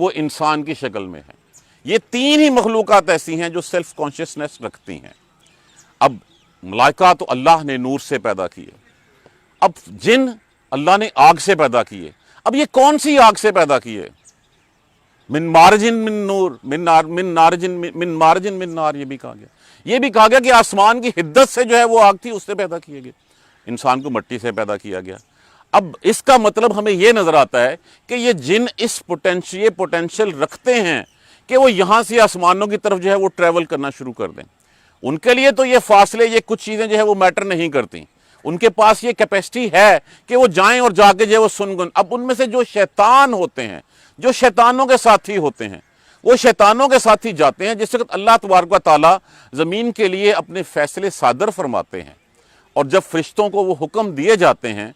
وہ انسان کی شکل میں ہے۔ یہ تین ہی مخلوقات ایسی ہیں جو سیلف کانشیسنس رکھتی ہیں۔ اب ملائکہ تو اللہ نے نور سے پیدا کیے، اب جن اللہ نے آگ سے پیدا کیے۔ اب یہ کون سی آگ سے پیدا کیے؟ من مارجن من نور، من مارجن من نار، یہ بھی کہا گیا۔ یہ بھی کہا گیا کہ آسمان کی حدت سے جو ہے وہ آگ تھی، اس سے پیدا کیے گئے۔ انسان کو مٹی سے پیدا کیا گیا۔ اب اس کا مطلب ہمیں یہ نظر آتا ہے کہ یہ جن اس پوٹینشل رکھتے ہیں کہ وہ یہاں سے آسمانوں کی طرف جو ہے وہ ٹریول کرنا شروع کر دیں۔ ان کے لیے تو یہ فاصلے، یہ کچھ چیزیں جو ہے وہ میٹر نہیں کرتی، ان کے پاس یہ کیپیسٹی ہے کہ وہ جائیں اور جا کے جو ہے وہ سنگن۔ اب ان میں سے جو شیطان ہوتے ہیں، جو شیطانوں کے ساتھی ہوتے ہیں، وہ شیطانوں کے ساتھی جاتے ہیں۔ جس وقت اللہ تبارک و تعالیٰ زمین کے لیے اپنے فیصلے صادر فرماتے ہیں، اور جب فرشتوں کو وہ حکم دیے جاتے ہیں،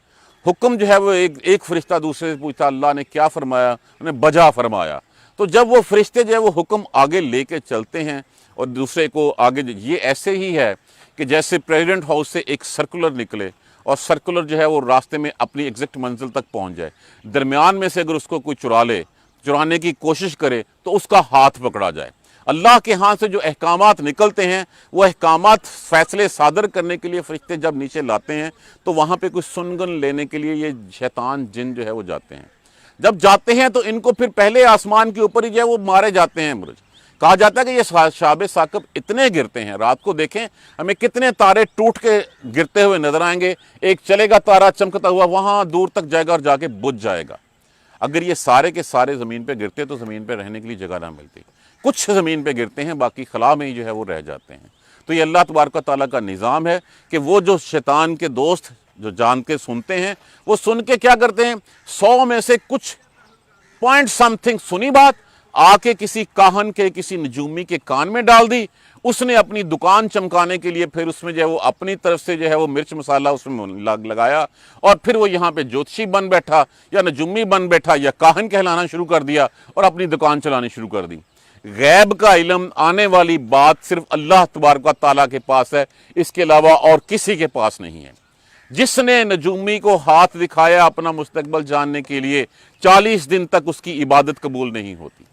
حکم جو ہے وہ ایک فرشتہ دوسرے سے پوچھتا اللہ نے کیا فرمایا، انہوں نے بجا فرمایا۔ تو جب وہ فرشتے جو ہے وہ حکم آگے لے کے چلتے ہیں اور دوسرے کو آگے، یہ ایسے ہی ہے کہ جیسے پریزیڈنٹ ہاؤس سے ایک سرکولر نکلے اور سرکولر جو ہے وہ راستے میں اپنی ایگزیکٹ منزل تک پہنچ جائے، درمیان میں سے اگر اس کو کوئی چرانے کی کوشش کرے تو اس کا ہاتھ پکڑا جائے۔ اللہ کے ہاں سے جو احکامات نکلتے ہیں، وہ احکامات فیصلے صادر کرنے کے لیے فرشتے جب نیچے لاتے ہیں تو وہاں پہ کوئی سنگن لینے کے لیے یہ شیطان جن جو ہے وہ جاتے ہیں۔ جب جاتے ہیں تو ان کو پھر پہلے آسمان کے اوپر ہی جو ہے وہ مارے جاتے ہیں۔ کہا جاتا ہے کہ یہ شہاب ثاقب اتنے گرتے ہیں، رات کو دیکھیں ہمیں کتنے تارے ٹوٹ کے گرتے ہوئے نظر آئیں گے، ایک چلے گا تارا چمکتا ہوا وہاں دور تک جائے گا اور جا کے بجھ جائے گا۔ اگر یہ سارے کے سارے زمین پہ گرتے تو زمین پہ رہنے کے لیے جگہ نہ ملتی۔ کچھ زمین پہ گرتے ہیں، باقی خلا میں ہی جو ہے وہ رہ جاتے ہیں۔ تو یہ اللہ تبارک و تعالیٰ کا نظام ہے کہ وہ جو شیطان کے دوست جو جان کے سنتے ہیں، وہ سن کے کیا کرتے ہیں، 100 میں سے کچھ پوائنٹ سم تھنگ سنی بات آ کے کسی کاہن کے، کسی نجومی کے کان میں ڈال دی، اس نے اپنی دکان چمکانے کے لیے پھر اس میں جو ہے وہ اپنی طرف سے جو ہے وہ مرچ مسالہ اس میں لگایا، اور پھر وہ یہاں پہ جوتشی بن بیٹھا یا نجومی بن بیٹھا یا کاہن کہلانا شروع کر دیا اور اپنی دکان چلانی شروع کر دی۔ غیب کا علم، آنے والی بات صرف اللہ تبارک و تعالیٰ کے پاس ہے، اس کے علاوہ اور کسی کے پاس نہیں ہے۔ جس نے نجومی کو ہاتھ دکھایا اپنا مستقبل جاننے کے لیے، 40 دن تک اس کی عبادت قبول نہیں ہوتی۔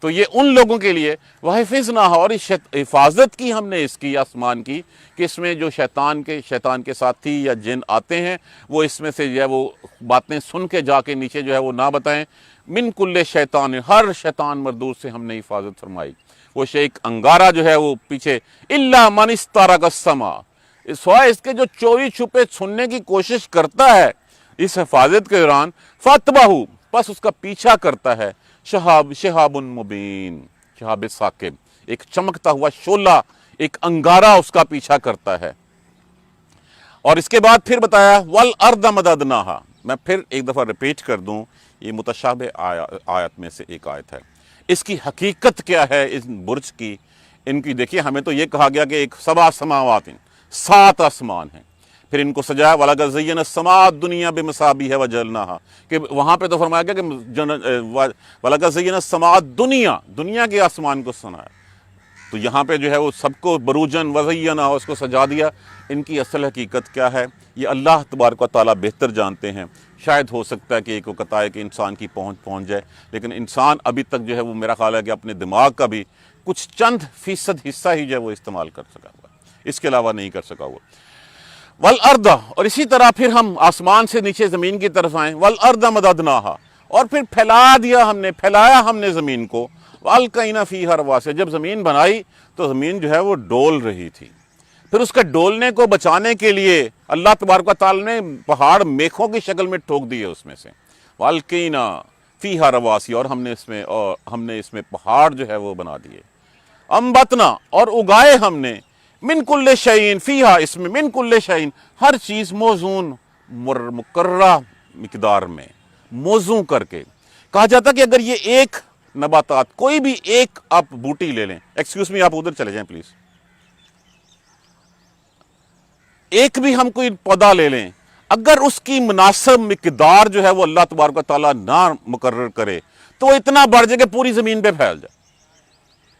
تو یہ ان لوگوں کے لیے وَحِفِظْنَا، اور اس حفاظت کی ہم نے اس کی آسمان کی، کہ اس میں جو شیطان کے ساتھی یا جن آتے ہیں وہ اس میں سے جو ہے وہ باتیں سن کے جا کے نیچے جو ہے وہ نہ بتائیں۔ من کل شیطان، ہر شیطان مردود سے ہم نے حفاظت فرمائی۔ وہ ایک انگارہ جو ہے وہ پیچھے، الا من استرق السماء، سوائے اس کے جو چوری چھپے سننے کی کوشش کرتا ہے اس حفاظت کے دوران، فَاتْبَعُوا، بس اس کا پیچھا کرتا ہے، شہاب مبین، شہاب ثاقب، ایک چمکتا ہوا شعلہ، ایک انگارہ اس کا پیچھا کرتا ہے۔ اور اس کے بعد پھر بتایا وَالْأَرْضَ مَدَدْنَاهَا، میں پھر ایک دفعہ ریپیٹ کر دوں، یہ متشابہ آیت میں سے ایک آیت ہے۔ اس کی حقیقت کیا ہے اس برج کی؟ ان کی دیکھیے، ہمیں تو یہ کہا گیا کہ ایک 7 سماوات ہیں، 7 آسمان ہیں، پھر ان کو سجایا وَلَقَدْ زَيَّنَا السَّمَاءَ الدُّنْيَا بِمَصَابِيحَ وَجَعَلْنَاهَا، کہ وہاں پہ تو فرمایا گیا کہ وَلَقَدْ زَيَّنَا السَّمَاءَ الدُّنْيَا، دنیا کے آسمان کو سنایا۔ تو یہاں پہ جو ہے وہ سب کو بروجن وزینا، اس کو سجا دیا۔ ان کی اصل حقیقت کیا ہے یہ اللہ تبارک و تعالیٰ بہتر جانتے ہیں۔ شاید ہو سکتا ہے کہ ایک وقت آئے کہ انسان کی پہنچ جائے، لیکن انسان ابھی تک جو ہے وہ میرا خیال ہے کہ اپنے دماغ کا بھی کچھ چند فیصد حصہ ہی جو ہے وہ استعمال کر سکا ہوا، اس کے علاوہ نہیں کر سکا ہوا۔ والارض، اور اسی طرح پھر ہم آسمان سے نیچے زمین کی طرف آئیں، والارض مددناہا، اور پھر پھیلایا ہم نے زمین کو، والقینا فیہا رواسیا، جب زمین بنائی تو زمین جو ہے وہ ڈول رہی تھی، پھر اس کے ڈولنے کو بچانے کے لیے اللہ تبارک و تعالیٰ نے پہاڑ میخوں کی شکل میں ٹھوک دیے اس میں سے، والقینا فیہا رواسیا، اور ہم نے اس میں پہاڑ جو ہے وہ بنا دیے، انبتنا، اور اگائے ہم نے، من کل شیء فیہا، اس میں من کل شیء، ہر چیز موزون مقررہ مقدار میں، موزوں کر کے۔ کہا جاتا کہ اگر یہ ایک نباتات، کوئی بھی ایک آپ بوٹی لے لیں، ایکسکیوز می آپ ادھر چلے جائیں پلیز، ایک بھی ہم کوئی پودا لے لیں، اگر اس کی مناسب مقدار جو ہے وہ اللہ تبارک و تعالیٰ نہ مقرر کرے تو وہ اتنا بڑھ جائے کہ پوری زمین پہ پھیل جائے۔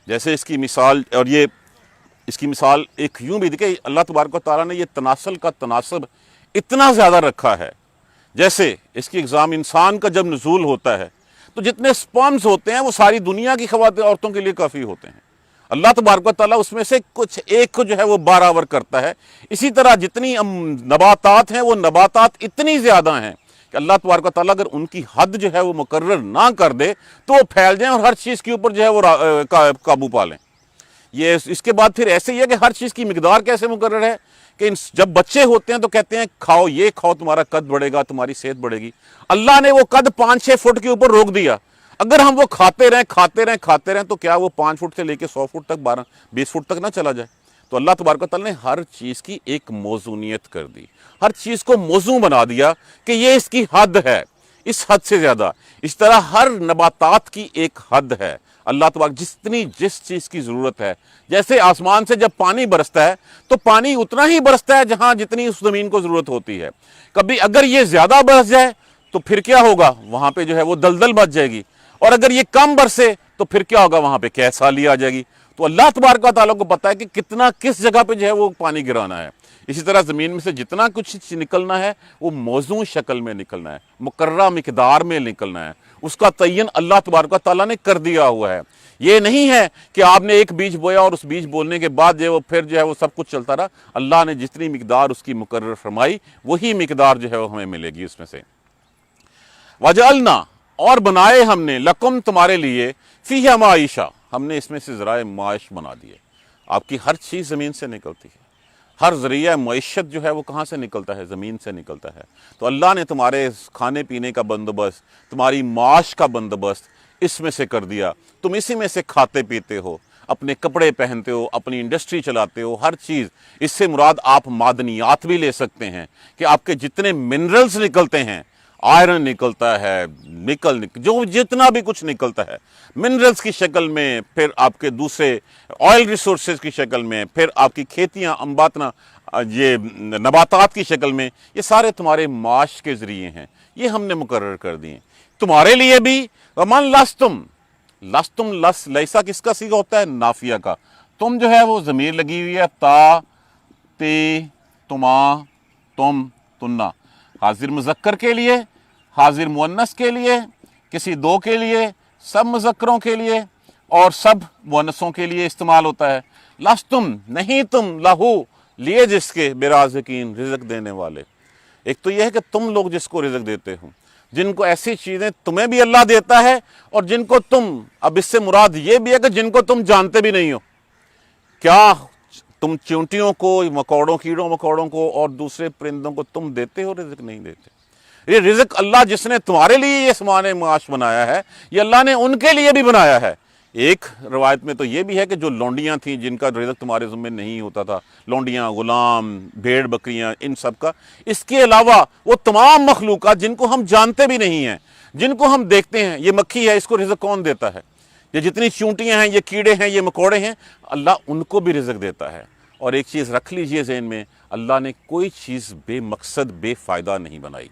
جیسے اس کی مثال، اور یہ اس کی مثال ایک یوں بھی دیکھیں، اللہ تبارک و تعالیٰ نے یہ تناسل کا تناسب اتنا زیادہ رکھا ہے، جیسے اس کی اگزام انسان کا جب نزول ہوتا ہے تو جتنے سپرمز ہوتے ہیں وہ ساری دنیا کی خواتین عورتوں کے لیے کافی ہوتے ہیں۔ اللہ تبارک و تعالیٰ اس میں سے کچھ ایک کو جو ہے وہ برابر کرتا ہے۔ اسی طرح جتنی نباتات ہیں وہ نباتات اتنی زیادہ ہیں کہ اللہ تبارک و تعالیٰ اگر ان کی حد جو ہے وہ مقرر نہ کر دے تو وہ پھیل جائیں اور ہر چیز کے اوپر جو ہے وہ قابو پا لیں۔ یہ اس کے بعد پھر ایسے ہی ہے کہ ہر چیز کی مقدار کیسے مقرر ہے کہ جب بچے ہوتے ہیں تو کہتے ہیں کھاؤ، یہ کھاؤ، تمہارا قد بڑھے گا، تمہاری صحت بڑھے گی۔ اللہ نے وہ قد 5-6 فٹ کے اوپر روک دیا۔ اگر ہم وہ کھاتے رہیں تو کیا وہ 5 فٹ سے لے کے 100 فٹ تک 20 فٹ تک نہ چلا جائے؟ تو اللہ تبارک و تعالیٰ نے ہر چیز کی ایک موزونیت کر دی، ہر چیز کو موزوں بنا دیا کہ یہ اس کی حد ہے، اس حد سے زیادہ۔ اس طرح ہر نباتات کی ایک حد ہے۔ اللہ تبارک جس چیز کی ضرورت ہے، جیسے آسمان سے جب پانی برستا ہے تو پانی اتنا ہی برستا ہے جہاں جتنی اس زمین کو ضرورت ہوتی ہے۔ کبھی اگر یہ زیادہ برس جائے تو پھر کیا ہوگا؟ وہاں پہ جو ہے وہ دلدل مچ جائے گی، اور اگر یہ کم برسے تو پھر کیا ہوگا؟ وہاں پہ کیسالی آ جائے گی۔ تو اللہ تبارک و تعالیٰ کو پتا ہے کہ کتنا کس جگہ پہ جو ہے وہ پانی گرانا ہے۔ اسی طرح زمین میں سے جتنا کچھ نکلنا ہے وہ موزوں شکل میں نکلنا ہے، مقررہ مقدار میں نکلنا ہے۔ اس کا تعین اللہ تبارک و تعالیٰ نے کر دیا ہوا ہے۔ یہ نہیں ہے کہ آپ نے ایک بیج بویا اور اس بیج بولنے کے بعد جو ہے وہ پھر جو ہے وہ سب کچھ چلتا رہا۔ اللہ نے جتنی مقدار اس کی مقرر فرمائی وہی مقدار جو ہے وہ ہمیں ملے گی اس میں سے۔ وَجَعَلْنَا، اور بنائے ہم نے، لَكُمْ، تمہارے لیے، فِيهَا مَعِيشَةً، ہم نے اس میں سے ذرائع معاش بنا دیے۔ آپ کی ہر چیز زمین سے نکلتی ہے، ہر ذریعہ معیشت جو ہے وہ کہاں سے نکلتا ہے؟ زمین سے نکلتا ہے۔ تو اللہ نے تمہارے کھانے پینے کا بندوبست، تمہاری معاش کا بندوبست اس میں سے کر دیا۔ تم اسی میں سے کھاتے پیتے ہو، اپنے کپڑے پہنتے ہو، اپنی انڈسٹری چلاتے ہو، ہر چیز۔ اس سے مراد آپ معدنیات بھی لے سکتے ہیں کہ آپ کے جتنے منرلز نکلتے ہیں، آئرن نکلتا ہے، نکل جو جتنا بھی کچھ نکلتا ہے منرلز کی شکل میں، پھر آپ کے دوسرے آئل ریسورسز کی شکل میں، پھر آپ کی کھیتیاں انباتنا یہ نباتات کی شکل میں، یہ سارے تمہارے معاش کے ذریعے ہیں، یہ ہم نے مقرر کر دیے تمہارے لیے بھی۔ وَمَنْ لَسْتُمْ، لیسا کس کا صیغہ ہوتا ہے؟ نافیہ کا۔ تم جو ہے وہ ضمیر لگی ہوئی ہے، تا، تے، تما، تم، تنا، حاضر مذکر کے لیے، حاضر مؤنث کے لیے، کسی دو کے لیے، سب مذکروں کے لیے اور سب مؤنثوں کے لیے استعمال ہوتا ہے۔ لستم، نہیں تم، لہو، لیے جس کے، برازقین، رزق دینے والے۔ ایک تو یہ ہے کہ تم لوگ جس کو رزق دیتے ہو، جن کو ایسی چیزیں تمہیں بھی اللہ دیتا ہے، اور جن کو تم، اب اس سے مراد یہ بھی ہے کہ جن کو تم جانتے بھی نہیں ہو۔ کیا تم چونٹیوں کو، مکوڑوں، کیڑوں مکوڑوں کو اور دوسرے پرندوں کو تم دیتے ہو رزق؟ نہیں دیتے۔ یہ رزق اللہ جس نے تمہارے لیے یہ سامان معاش بنایا ہے، یہ اللہ نے ان کے لیے بھی بنایا ہے۔ ایک روایت میں تو یہ بھی ہے کہ جو لونڈیاں تھیں جن کا رزق تمہارے ذمہ نہیں ہوتا تھا، لونڈیاں، غلام، بھیڑ بکریاں، ان سب کا، اس کے علاوہ وہ تمام مخلوقات جن کو ہم جانتے بھی نہیں ہیں، جن کو ہم دیکھتے ہیں، یہ مکھی ہے، اس کو رزق کون دیتا ہے؟ یہ جتنی چونٹیاں ہیں، یہ کیڑے ہیں، یہ مکوڑے ہیں، اللہ ان کو بھی رزق دیتا ہے۔ اور ایک چیز رکھ لیجئے ذہن میں، اللہ نے کوئی چیز بے مقصد بے فائدہ نہیں بنائی۔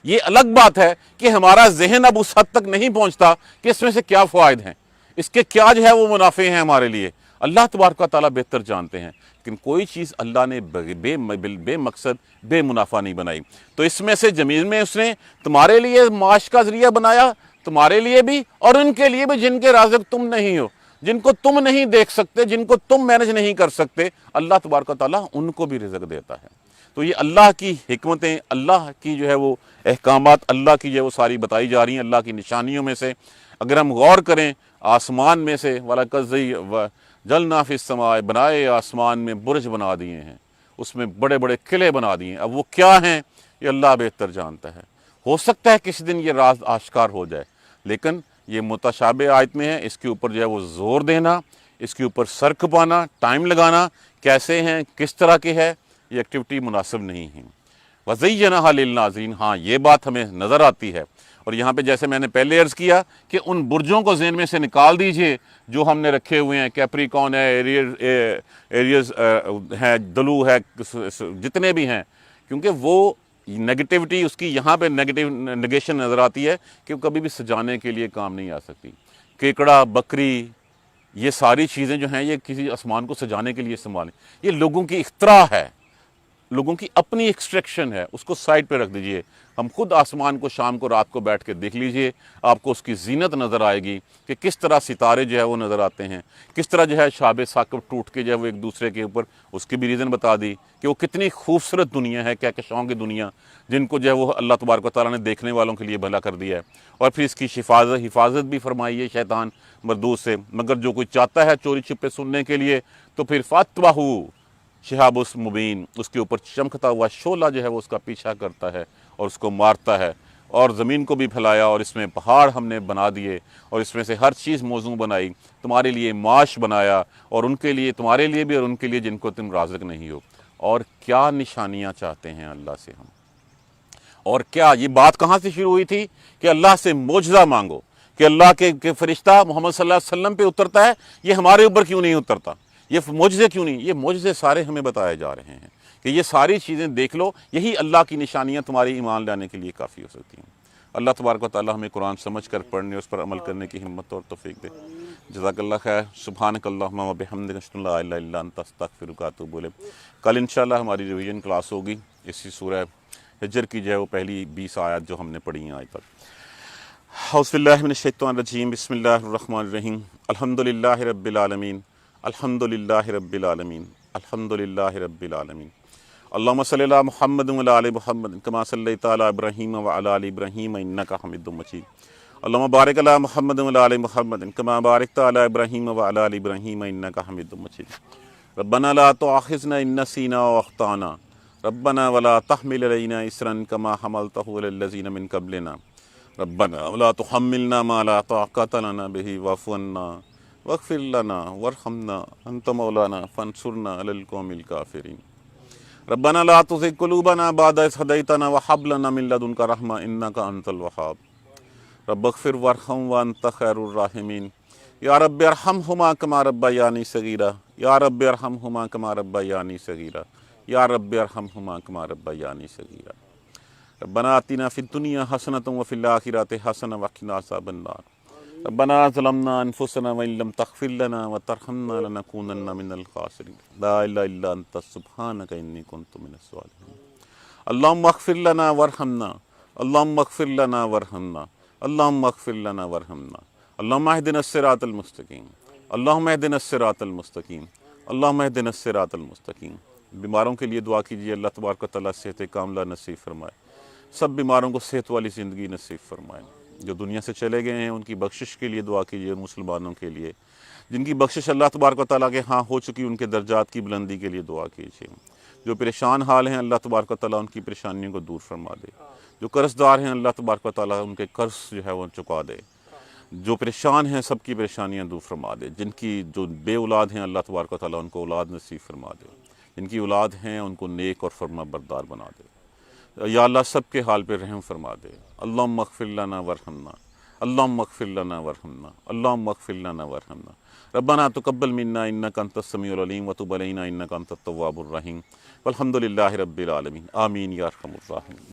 یہ الگ بات ہے کہ ہمارا ذہن اب اس حد تک نہیں پہنچتا کہ اس میں سے کیا فوائد ہیں، اس کے کیا جو ہے وہ منافع ہیں ہمارے لیے۔ اللہ تبارک و تعالیٰ بہتر جانتے ہیں، لیکن کوئی چیز اللہ نے بے مقصد بے منافع نہیں بنائی۔ تو اس میں سے زمین میں اس نے تمہارے لیے معاش کا ذریعہ بنایا، تمہارے لیے بھی اور ان کے لیے بھی جن کے رازق تم نہیں ہو، جن کو تم نہیں دیکھ سکتے، جن کو تم مینج نہیں کر سکتے، اللہ تبارک و تعالیٰ ان کو بھی رزق دیتا ہے۔ تو یہ اللہ کی حکمتیں، اللہ کی جو ہے وہ احکامات، اللہ کی جو ہے وہ ساری بتائی جا رہی ہیں، اللہ کی نشانیوں میں سے۔ اگر ہم غور کریں آسمان میں سے، وَلَقَدْ جَعَلْنَا فِي السَّمَاءِ، بنائے آسمان میں برج بنا دیے ہیں، اس میں بڑے بڑے قلعے بنا دیے ہیں۔ اب وہ کیا ہیں یہ اللہ بہتر جانتا ہے۔ ہو سکتا ہے کسی دن یہ راز آشکار ہو جائے، لیکن یہ متشابہ آیت میں ہے، اس کے اوپر جو ہے وہ زور دینا، اس کے اوپر سر کھپانا، ٹائم لگانا، کیسے ہیں، کس طرح کے ہے، یہ ایکٹیویٹی مناسب نہیں ہے۔ وَزَيَّنَهَا لِلنَّاظِرِينَ، ہاں یہ بات ہمیں نظر آتی ہے۔ اور یہاں پہ جیسے میں نے پہلے عرض کیا کہ ان برجوں کو ذہن میں سے نکال دیجئے جو ہم نے رکھے ہوئے ہیں، کیپریکون ہے، ایریز ہے، دلو ہے، جتنے بھی ہیں، کیونکہ وہ نیگیٹیوٹی اس کی یہاں پہ نیگیشن نظر آتی ہے کہ وہ کبھی بھی سجانے کے لیے کام نہیں آ سکتی۔ کیکڑا، بکری، یہ ساری چیزیں جو ہیں یہ کسی آسمان کو سجانے کے لیے استعمال ہیں، یہ لوگوں کی اختراع ہے۔ لوگوں کی اپنی ایکسٹریکشن ہے، اس کو سائڈ پہ رکھ دیجئے۔ ہم خود آسمان کو شام کو رات کو بیٹھ کے دیکھ لیجئے، آپ کو اس کی زینت نظر آئے گی کہ کس طرح ستارے جو ہے وہ نظر آتے ہیں، کس طرح جو ہے شہاب ثاقب ٹوٹ کے جو ہے وہ ایک دوسرے کے اوپر، اس کی بھی ریزن بتا دی کہ وہ کتنی خوبصورت دنیا ہے، کہکشاؤں کی دنیا، جن کو جو ہے وہ اللہ تبارک و تعالیٰ نے دیکھنے والوں کے لیے بھلا کر دیا ہے۔ اور پھر اس کی حفاظت بھی فرمائی ہے شیطان مردود سے، مگر جو کوئی چاہتا ہے چوری چھپے سننے کے لیے تو پھر فاتبہو شہاب مبین، اس کے اوپر چمکتا ہوا شعلہ جو ہے وہ اس کا پیچھا کرتا ہے اور اس کو مارتا ہے۔ اور زمین کو بھی پھیلایا اور اس میں پہاڑ ہم نے بنا دیے اور اس میں سے ہر چیز موزوں بنائی، تمہارے لیے معاش بنایا، اور ان کے لیے، تمہارے لیے بھی اور ان کے لیے جن کو تم رازق نہیں ہو۔ اور کیا نشانیاں چاہتے ہیں اللہ سے ہم، اور کیا یہ بات کہاں سے شروع ہوئی تھی کہ اللہ سے معجزہ مانگو، کہ اللہ کے فرشتہ محمد صلی اللہ علیہ وسلم پہ اترتا ہے، یہ ہمارے اوپر کیوں نہیں اترتا، یہ معجزے کیوں نہیں؟ یہ معجزے سارے ہمیں بتائے جا رہے ہیں کہ یہ ساری چیزیں دیکھ لو، یہی اللہ کی نشانیاں تمہاری ایمان لانے کے لیے کافی ہو سکتی ہیں۔ اللہ تبارک و تعالی ہمیں قرآن سمجھ کر پڑھنے، اس پر عمل کرنے کی ہمت اور توفیق دے۔ جزاک اللہ خیر۔ سبحانک اللہم و بحمدک، اشہد ان لا الہ الا انت، استغفرک و اتوب الیک۔ کل انشاءاللہ ہماری ریویژن کلاس ہوگی اسی سورہ ہجر کی جو ہے وہ پہلی 20 آیات جو ہم نے پڑھی ہیں آج تک۔ اعوذ باللہ من الشیطان الرجیم، بسم اللہ الرحمن الرحیم، الحمدللہ رب العالمین، الحمدللہ رب العالمین، الحمدللہ رب العالمین۔ اللہم صلی علی محمد وعلی آل محمد کما صلیت علی ابراہیم وعلی آل ابراہیم انک حمید مجید۔ اللہم بارک علی محمد وعلی آل محمد کما بارکت علی ابراہیم وعلی آل ابراہیم انک حمید مجید۔ ربنا لا تؤاخذنا ان نسینا واخطأنا، ربنا ولا تحمل علینا اصرا کما حملته علی الذین من قبلنا، ربنا ولا تحملنا ما لا طاقت لنا به واعف عنا واغفر لنا وارحمنا انت مولانا فانصرنا علی القوم الکافرین۔ ربنا لا تزغ قلوبنا بعد إذ هديتنا وهب لنا من لدنك رحمة إنك أنت الوهاب، رب اغفر وارحم وأنت خير الراحمين، یا رب ارحمهما كما ربياني صغيرا، یا رب ارحمهما كما ربياني صغيرا، یا رب ارحمهما كما ربياني صغيرا۔ ربنا آتنا في الدنيا حسنة وفي الآخرة حسنة وقنا عذاب النار، ربنا ظلمنا انفسنا وان لم تغفر لنا وترحمنا لنكونن من الخاسرين، لا اله الا انت سبحانك اني كنت من الظالمين۔ اللهم اغفر لنا وارحمنا، اللهم اغفر لنا وارحمنا، اللهم اغفر لنا وارحمنا، اللهم اهدنا الصراط المستقيم، اللهم اهدنا الصراط المستقيم، اللهم اهدنا الصراط المستقيم۔ بیماروں کے لیے دعا کیجیے، اللہ تبارک و تعالیٰ صحت کاملہ نصیب فرمائے، سب بیماروں کو صحت والی زندگی نصیب فرمائے۔ جو دنیا سے چلے گئے ہیں ان کی بخشش کے لیے دعا کیجیے، مسلمانوں کے لیے جن کی بخشش اللہ تبارک و تعالیٰ کے ہاں ہو چکی، ان کے درجات کی بلندی کے لیے دعا کیجیے۔ جو پریشان حال ہیں اللہ تبارک و تعالیٰ ان کی پریشانیوں کو دور فرما دے، جو قرض دار ہیں اللہ تبارک و تعالیٰ ان کے قرض جو ہے وہ چکا دے، جو پریشان ہیں سب کی پریشانیاں دور فرما دے، جن کی جو بے اولاد ہیں اللہ تبارک و تعالیٰ ان کو اولاد نصیب فرما دے، جن کی اولاد ہیں ان کو نیک اور فرما بردار بنا دے۔ یا اللہ سب کے حال پہ رحم فرما دے۔ اللہم اغفر لنا وارحمنا، اللہم اغفر لنا وارحمنا، اللہم اغفر لنا وارحمنا۔ ربنا تقبل منا انک انت السمیع العلیم وتب علینا انک انت التواب الرحیم، والحمد للہ رب العالمین، آمین یا ارحم الراحمین۔